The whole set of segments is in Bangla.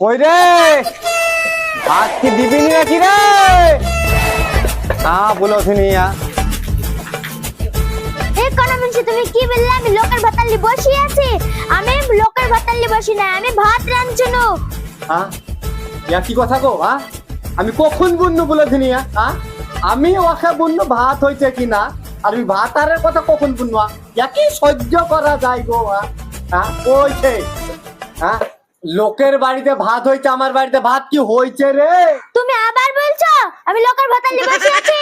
কই রে ভাত কি দিবি নাকি রে? হ্যাঁ বলো শুনিয়া তুমি কি বললে? আমি লোকের ভাতালি বসি আছি। আমি লোকের ভাতালি বসি না, আমি ভাত রাঁধছুনু। হ্যাঁ ইয়া কি কথা গো? হ্যাঁ আমি কখন বুনু বলে শুনিয়া? হ্যাঁ আমি ওকে বুনু ভাত হয়েছে কিনা, আর আমি ভাত আরের কথা কখন বুনু? ইয়া কি সহ্য করা যায় গো? হ্যাঁ কইছে হ্যাঁ লোকের বাড়িতে ভাত হয়েছে, আমার বাড়িতে ভাত কি হয়েছে রে? তুমি আবার বলছো আমি লোকের ভাতালি বসি আছি?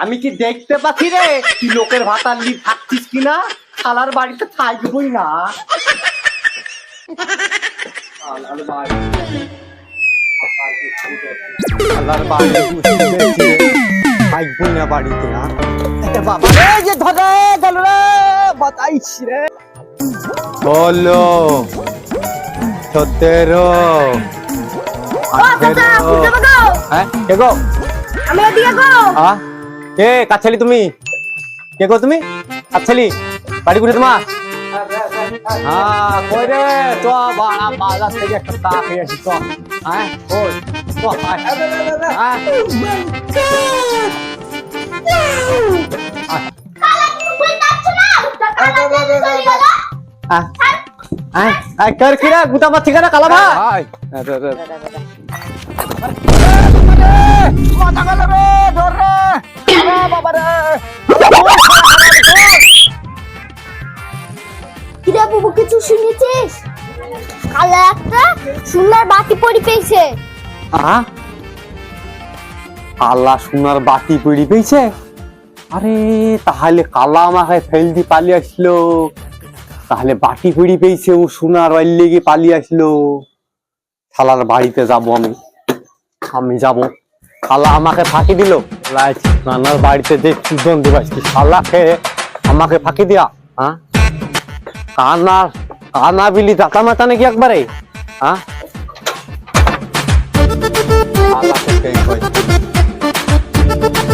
আমি কি দেখতে পাচ্ছি রে তুই লোকের ভাত আনলি থাকছিস কিনা? খালার বাড়িতে থাকবই না। খালার বাড়িতে থাকবই না বাড়িতে। বাবা রে যে ধরে গেল রে, বাতাইস রে। 16 17 হ্যাঁ কে গো? আমি এদিকে গো। কে কাছালি? তুমি কে গো? তুমি কাছালি বাড়ি করে তোমার? হ্যাঁ কই রে তো বাড়া বাজার থেকে একটা তা খেয়ে আসি তো। হ্যাঁ কই তো হ্যাঁ कर किरा गुता मत ठिकाना काला भाई माथा गला रे डर रे बाबा रे কিরা বাবু কিছু শুনেছিস? কালা একটা সোনার বাটি পড়ে পেয়েছে। কালা সোনার বাটি পড়ে পেয়েছে? আরে তাহলে কালা আমাকে ফেল দি পালিয়ে আসলো, তাহলে বাটি পড়ি পেয়েছে ও সোনার বাইর লেগে পালিয়ে আসলো। খালার বাড়িতে যাব আমি যাব। খালা আমাকে ফাঁকি দিল, নানার বাড়িতে যে সুজন দেবাস খালাকে আমাকে ফাঁকি দিয়া। হ্যাঁ কানা বিলি দাতা মাতা নাকি একবারে? হ্যাঁ